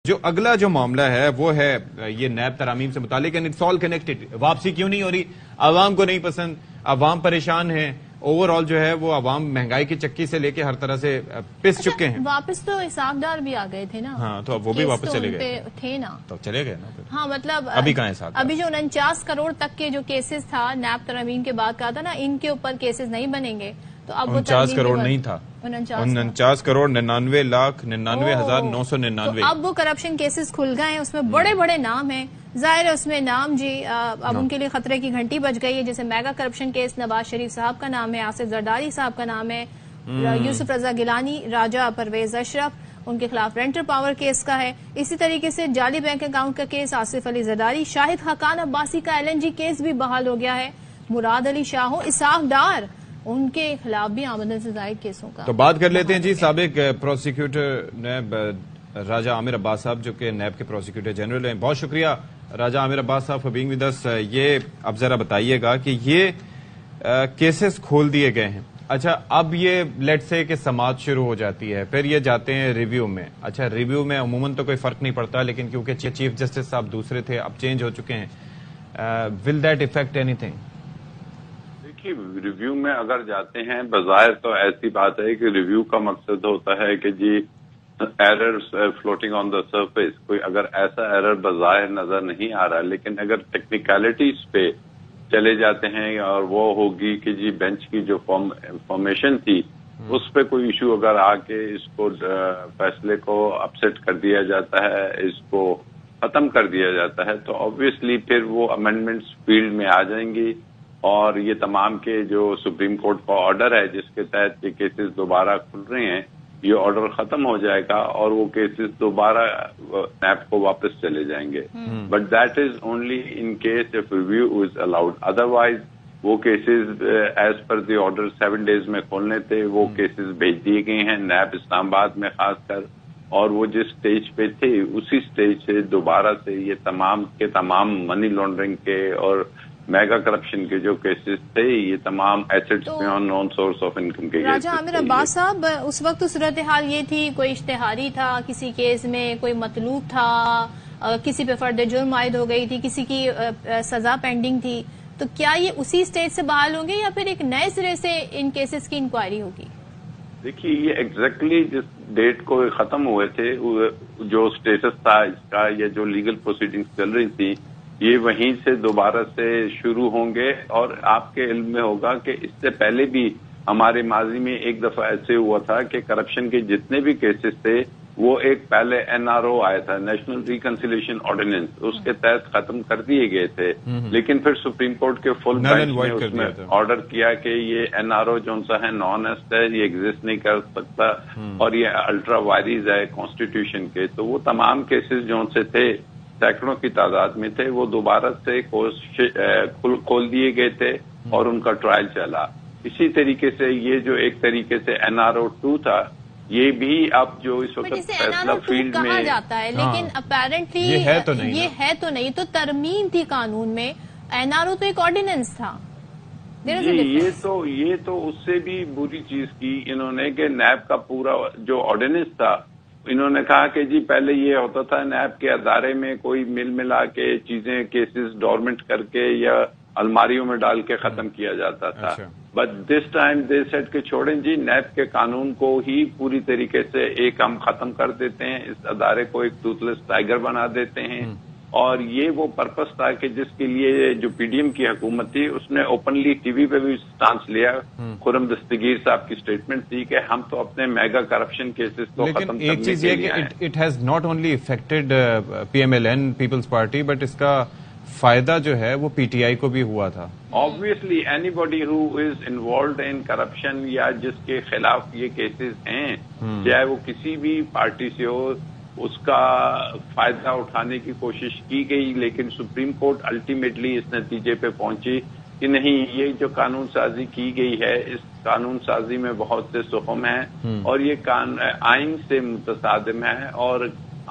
جو اگلا جو معاملہ ہے وہ ہے یہ نیب ترامیم سے متعلق اینڈ اٹس آل کنیکٹڈ. واپسی کیوں نہیں ہو رہی؟ عوام کو نہیں پسند، عوام پریشان ہیں. اوور آل جو ہے وہ عوام مہنگائی کی چکی سے لے کے ہر طرح سے پس چکے ہیں. واپس تو اسحاق ڈار بھی آ گئے تھے نا. ہاں تو اب وہ بھی واپس چلے گئے تھے نا، تو چلے گئے نا. ہاں مطلب ابھی کہاں اسحاق؟ ابھی جو 49 کروڑ تک کے جو کیسز تھا نیب ترامیم کے بعد کہا تھا نا ان کے اوپر کیسز نہیں بنیں گے، تو اب 49 کروڑ نہیں تھا، 49 کروڑ 99,99,999. اب وہ کرپشن کیسز کھل گئے ہیں، اس میں بڑے بڑے نام ہیں. ظاہر ہے اس میں نام اب ان کے لیے خطرے کی گھنٹی بج گئی ہے. جیسے mega corruption case Nawaz Sharif صاحب کا نام ہے، آصف زرداری صاحب کا نام ہے، یوسف رضا گیلانی، راجہ پرویز اشرف، ان کے خلاف رینٹر پاور کیس کا ہے. اسی طریقے سے جعلی بینک اکاؤنٹ کا کیس آصف علی زرداری، شاہد خاقان عباسی کا LNG کیس بھی بحال ہو گیا ہے، مراد علی شاہو، اسحاق ڈار، ان کے خلاف بھی آمدن سے زائد کیسوں کا. تو بات کر لیتے ہیں جی سابق پروسیکیوٹر نیب راجہ عامر عباس صاحب، جو کہ نیب کے پروسیکیوٹر جنرل ہیں. بہت شکریہ راجہ عامر عباس صاحب فار بینگ ود اس. یہ اب ذرا بتائیے گا کہ یہ کیسز کھول دیے گئے ہیں. اچھا اب یہ لیٹ سے کہ سماعت شروع ہو جاتی ہے، پھر یہ جاتے ہیں ریویو میں. اچھا ریویو میں عموماً تو کوئی فرق نہیں پڑتا، لیکن کیونکہ چیف جسٹس صاحب دوسرے تھے اب چینج ہو چکے ہیں. Will that affect any thing? Review میں اگر جاتے ہیں بظاہر تو ایسی بات ہے کہ ریویو کا مقصد ہوتا ہے کہ جی error floating on the surface, کوئی اگر ایسا ایرر بظاہر نظر نہیں آ رہا، لیکن اگر ٹیکنیکلٹیز پہ چلے جاتے ہیں اور وہ ہوگی کہ جی بینچ کی جو فارمیشن تھی اس پہ کوئی ایشو اگر آ کے اس کو فیصلے کو اپسیٹ کر دیا جاتا ہے، اس کو ختم کر دیا جاتا ہے، تو آبویسلی پھر وہ امینڈمنٹس فیلڈ میں آ جائیں گی اور یہ تمام کے جو سپریم کورٹ کا آرڈر ہے جس کے تحت یہ کیسز دوبارہ کھل رہے ہیں، یہ آرڈر ختم ہو جائے گا اور وہ کیسز دوبارہ نیب کو واپس چلے جائیں گے. But that is only in case of review is allowed. Otherwise وہ cases as per the order 7 days میں کھولنے تھے، وہ کیسز بھیج دیے گئے ہیں نیب اسلام آباد میں خاص کر، اور وہ جس سٹیج پہ تھے اسی سٹیج سے دوبارہ سے یہ تمام کے تمام منی لانڈرنگ کے اور میگا کرپشن کے جو کیسز تھے، یہ تمام assets beyond known source of income کے. راجہ عامر عباس صاحب، اس وقت صورتحال یہ تھی کوئی اشتہاری تھا کسی کیس میں، کوئی مطلوب تھا، کسی پہ فرد جرم عائد ہو گئی تھی، کسی کی سزا پینڈنگ تھی، تو کیا یہ اسی سٹیج سے بحال ہوں گے یا پھر ایک نئے سرے سے ان کیسز کی انکوائری ہوگی؟ دیکھیے یہ ایگزیکٹلی جس ڈیٹ کو ختم ہوئے تھے جو اسٹیٹس تھا اس کا، یا جو لیگل پروسیڈنگز چل رہی تھی، یہ وہیں سے دوبارہ سے شروع ہوں گے. اور آپ کے علم میں ہوگا کہ اس سے پہلے بھی ہمارے ماضی میں ایک دفعہ ایسے ہوا تھا کہ کرپشن کے جتنے بھی کیسز تھے وہ ایک پہلے NRO آیا تھا، نیشنل ریکنسیلیشن آرڈیننس، اس کے تحت ختم کر دیے گئے تھے، لیکن پھر سپریم کورٹ کے فل بینچ نے اس میں آرڈر کیا کہ یہ NRO جو سا ہے نان ایسٹ ہے، یہ ایگزسٹ نہیں کر سکتا اور یہ الٹرا وائریز ہے کانسٹیٹیوشن کے. تو وہ تمام کیسز جو سے تھے سینکڑوں کی تعداد میں تھے، وہ دوبارہ سے کھول دیے گئے تھے اور ان کا ٹرائل چلا. اسی طریقے سے یہ جو ایک طریقے سے NRO 2 تھا، یہ بھی اب جو اس وقت فیصلہ فیلڈ میں کہا جاتا ہے، لیکن اپیرنٹلی یہ ہے تو نہیں، تو ترمیم تھی قانون میں. NRO تو ایک آرڈیننس تھا. یہ تو اس سے بھی بری چیز کی انہوں نے کہ نیب کا پورا جو آرڈیننس تھا، انہوں نے کہا کہ جی پہلے یہ ہوتا تھا نیب کے ادارے میں کوئی مل ملا کے چیزیں کیسز ڈورمنٹ کر کے یا الماریوں میں ڈال کے ختم کیا جاتا تھا. بٹ دس ٹائم دے سیٹ کے چھوڑیں جی نیب کے قانون کو ہی پوری طریقے سے ایک ہم ختم کر دیتے ہیں، اس ادارے کو ایک ٹوتھ لیس ٹائیگر بنا دیتے ہیں. اور یہ وہ پرپس تھا کہ جس کے لیے جو PDM کی حکومت تھی اس نے اوپنلی ٹی وی پہ بھی سٹانس لیا. خرم دستگیر صاحب کی سٹیٹمنٹ تھی کہ ہم تو اپنے میگا کرپشن کیسز کو ختم کرنے ایک چیز یہ کہ it has not only affected PMLN Peoples Party, but اس کا فائدہ جو ہے وہ PTI کو بھی ہوا تھا. Obviously any body who is involved in corruption یا جس کے خلاف یہ کیسز ہیں، چاہے وہ کسی بھی پارٹی سے ہو، اس کا فائدہ اٹھانے کی کوشش کی گئی. لیکن سپریم کورٹ الٹیمیٹلی اس نتیجے پہ پہنچی کہ نہیں، یہ جو قانون سازی کی گئی ہے اس قانون سازی میں بہت سے سخم ہیں اور یہ آئین سے متصادم ہے، اور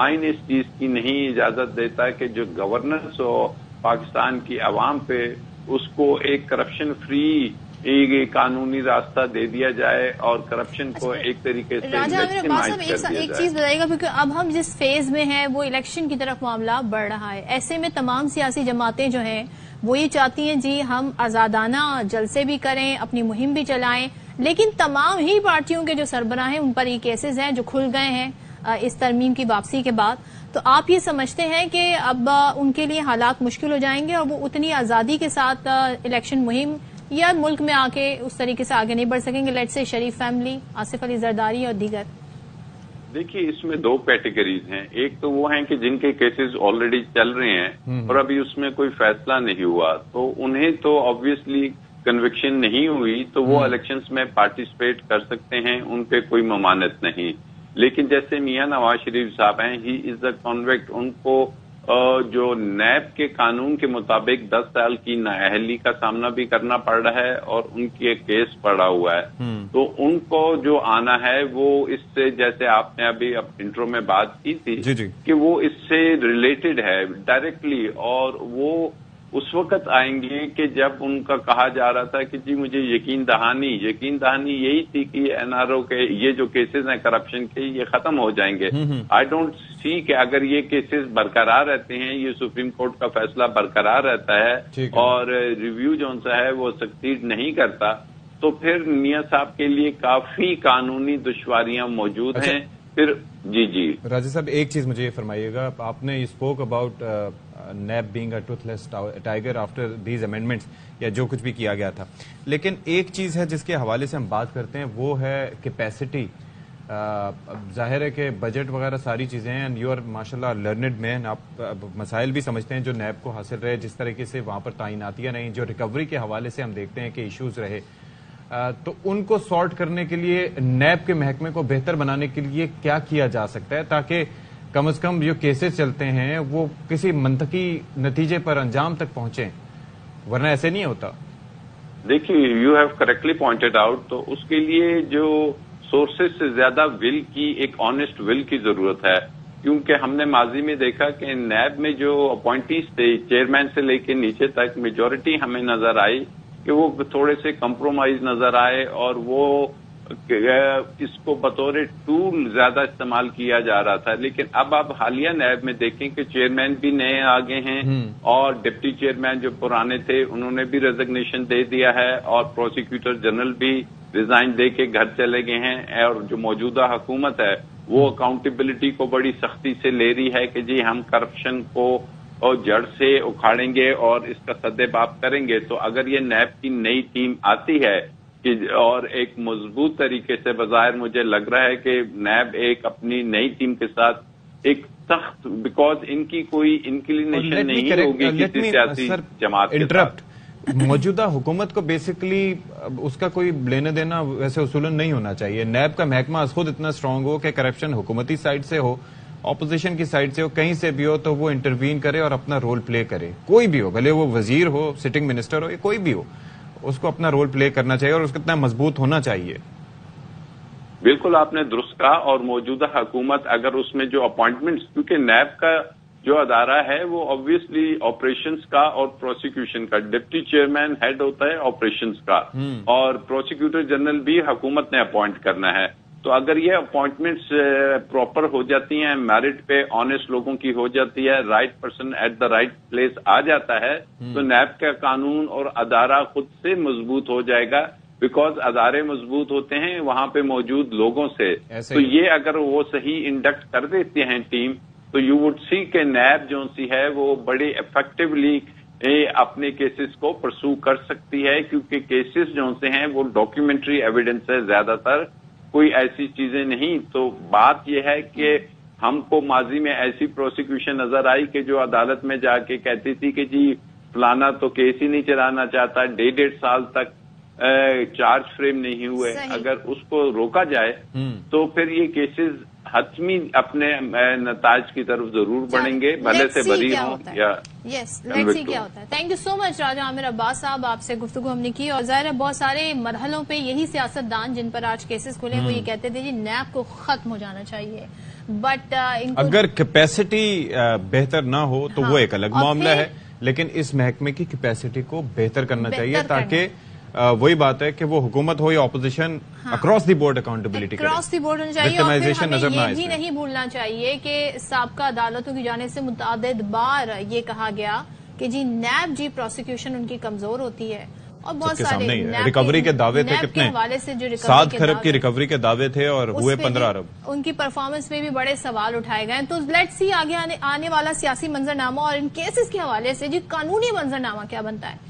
آئین اس چیز کی نہیں اجازت دیتا کہ جو گورننس ہو پاکستان کی عوام پہ اس کو ایک کرپشن فری ये कानूनी रास्ता दे दिया जाए और करप्शन को एक तरीके से राजा आमिर अब्बास साहब एक चीज बताइएगा, क्योंकि अब हम जिस फेज में हैं वो इलेक्शन की तरफ मामला बढ़ रहा है। ऐसे में तमाम सियासी जमातें जो हैं वो ये चाहती हैं जी हम आजादाना जलसे भी करें, अपनी मुहिम भी चलाएं, लेकिन तमाम ही पार्टियों के जो सरबराह हैं उन पर ये केसेस हैं जो खुल गए हैं इस तरमीम की वापसी के बाद। तो आप ये समझते हैं कि अब उनके लिए हालात मुश्किल हो जाएंगे और वो उतनी आजादी के साथ इलेक्शन मुहिम या मुल्क में आके उस तरीके से आगे नहीं बढ़ सकेंगे, let's say Sharif family, Asif Ali Zardari और दीगर? देखिए, इसमें दो कैटेगरीज हैं। एक तो वो हैं कि जिनके केसेस ऑलरेडी चल रहे हैं और अभी उसमें कोई फैसला नहीं हुआ, तो उन्हें तो ऑब्वियसली कन्विक्शन नहीं हुई तो वो इलेक्शंस में पार्टिसिपेट कर सकते हैं, उन पे कोई ममानत नहीं। लेकिन जैसे मियां नवाज शरीफ साहब हैं, ही इज अ कॉन्विक्ट, उनको जो नैब के कानून के मुताबिक 10 साल की नाअहली का सामना भी करना पड़ रहा है और उनकी एक केस पड़ा हुआ है। तो उनको जो आना है वो इससे, जैसे आपने अभी इंट्रो में बात की थी कि वो इससे रिलेटेड है डायरेक्टली, और वो उस वक्त आएंगे कि जब उनका कहा जा रहा था कि जी मुझे यकीन दहानी यही थी कि एनआरओ के ये जो केसेस हैं करप्शन के, ये खत्म हो जाएंगे। आई डोंट सी कि अगर ये केसेस बरकरार रहते हैं, ये सुप्रीम कोर्ट का फैसला बरकरार रहता है और रिव्यू जो है वो सक्सीड नहीं करता, तो फिर मियां साहब के लिए काफी कानूनी दुश्वारियां मौजूद हैं। फिर जी राजा साहब, एक चीज मुझे ये फरमाइएगा, आपने spoke about NAB being a toothless tiger after these amendments, या जो कुछ भी किया गया था, लेकिन एक चीज है जिसके हवाले से हम बात करते हैं वो है कैपेसिटी। जाहिर है कि बजट वगैरह सारी चीजें हैं, एंड यू आर माशाल्लाह लर्नड मैन, आप मसाइल भी समझते हैं जो नैब को हासिल रहे, जिस तरीके से वहां पर तैनातियां नहीं, जो रिकवरी के हवाले से हम देखते हैं कि इश्यूज रहे, तो उनको सॉर्ट करने के लिए नैब के महकमे को बेहतर बनाने के लिए क्या किया जा सकता है ताकि कम से कम जो केसेस चलते हैं वो किसी मंतकी नतीजे पर अंजाम तक पहुंचे, वरना ऐसे नहीं होता। देखिए, you have correctly pointed out, तो उसके लिए जो सोर्सेज से ज्यादा विल की, एक ऑनेस्ट विल की जरूरत है, क्योंकि हमने माजी में देखा कि नैब में जो अपॉइंटीज थे, चेयरमैन से लेकर नीचे तक, मेजोरिटी हमें नजर आई कि वो थोड़े से कंप्रोमाइज नजर आए और वो इसको बतौर टूल ज्यादा इस्तेमाल किया जा रहा था। लेकिन अब आप हालिया नैब में देखें कि चेयरमैन भी नए आ गए हैं और डिप्टी चेयरमैन जो पुराने थे उन्होंने भी रेजिग्नेशन दे दिया है और प्रोसिक्यूटर जनरल भी रिजाइन दे के घर चले गए हैं, और जो मौजूदा हुकूमत है वो अकाउंटेबिलिटी को बड़ी सख्ती से ले रही है कि जी हम करप्शन को और जड़ से उखाड़ेंगे और इसका सद्देबाप करेंगे। तो अगर ये नैब की नई टीम आती है कि और एक मजबूत तरीके से, बज़ाहिर मुझे लग रहा है कि नैब एक अपनी नई टीम के साथ एक सख्त, बिकॉज इनकी कोई इंक्लिनेशन नहीं होगी किसी सियासी जमात के साथ। मौजूदा हुकूमत को बेसिकली उसका कोई लेने देना वैसे उसूलन नहीं होना चाहिए। नैब का महकमा खुद इतना स्ट्रांग हो कि करप्शन हुकूमती साइड से हो, ऑपोजिशन की साइड से हो, कहीं से भी हो, तो वो इंटरवीन करे और अपना रोल प्ले करे। कोई भी हो, भले वो वजीर हो, सिटिंग मिनिस्टर हो, या कोई भी हो, उसको अपना रोल प्ले करना चाहिए और उसका इतना मजबूत होना चाहिए। बिल्कुल आपने दुरुस्त कहा। और मौजूदा हुकूमत अगर उसमें जो अपॉइंटमेंट्स, क्योंकि नैब का जो अदारा है वो ऑब्वियसली ऑपरेशंस का और प्रोसिक्यूशन का, डिप्टी चेयरमैन हेड होता है ऑपरेशंस का और प्रोसिक्यूटर जनरल भी हुकूमत ने अपॉइंट करना है। तो अगर ये अपॉइंटमेंट्स प्रॉपर हो जाती हैं, मेरिट पे ऑनेस्ट लोगों की हो जाती है, right person at the right place आ जाता है, तो नैब का कानून और अदारा खुद से मजबूत हो जाएगा। बिकॉज अदारे मजबूत होते हैं वहां पे मौजूद लोगों से। तो ये अगर वो सही इंडक्ट कर देते हैं टीम, तो यू वुड सी के नैब जो सी है वो बड़े इफेक्टिवली अपने केसेस को परसू कर सकती है, क्योंकि केसेस जो से हैं वो डॉक्यूमेंट्री एविडेंस है ज्यादातर, कोई ऐसी चीजें नहीं। तो बात यह है कि हमको माजी में ऐसी प्रोसिक्यूशन नजर आई कि जो अदालत में जाके कहती थी कि जी फलाना तो केस ही नहीं चलाना चाहता, 1.5 साल तक चार्ज फ्रेम नहीं हुए, अगर उसको रोका जाए तो फिर ये केसेस हतमी अपने नताज की तरफ जरूर बढ़ेंगे, भले से बरी हो या लेट्स सी क्या होता है। थैंक यू सो मच राजा आमिर अब्बास साहब, आपसे गुफ्तगू हमने की। और जाहिर है बहुत सारे मरहलों पे यही सियासतदान जिन पर आज केसेस खुले वो ये कहते थे जी नैब को खत्म हो जाना चाहिए, बट अगर कैपेसिटी बेहतर ना हो तो वो एक अलग मामला है, लेकिन इस महकमे की कैपेसिटी को बेहतर करना चाहिए ताकि वही बात है कि वो हुकूमत हो या opposition, across the board accountability across the board होनी चाहिए। और फिर हमें ये भी नहीं भूलना चाहिए कि साबका अदालतों की जानिब से मुतअद्दिद बार ये कहा गया कि जी नैब जी प्रोसिक्यूशन उनकी कमजोर होती है, और बहुत सारे रिकवरी के दावे थे, कितने हवाले से जो 7 खरब की रिकवरी के दावे थे और हुए 15 अरब। उनकी परफॉर्मेंस में भी बड़े सवाल उठाए गए। तो लेट्स सी आगे आने वाला सियासी मंजरनामा और इन केसेस के हवाले से जी कानूनी मंजरनामा क्या बनता है।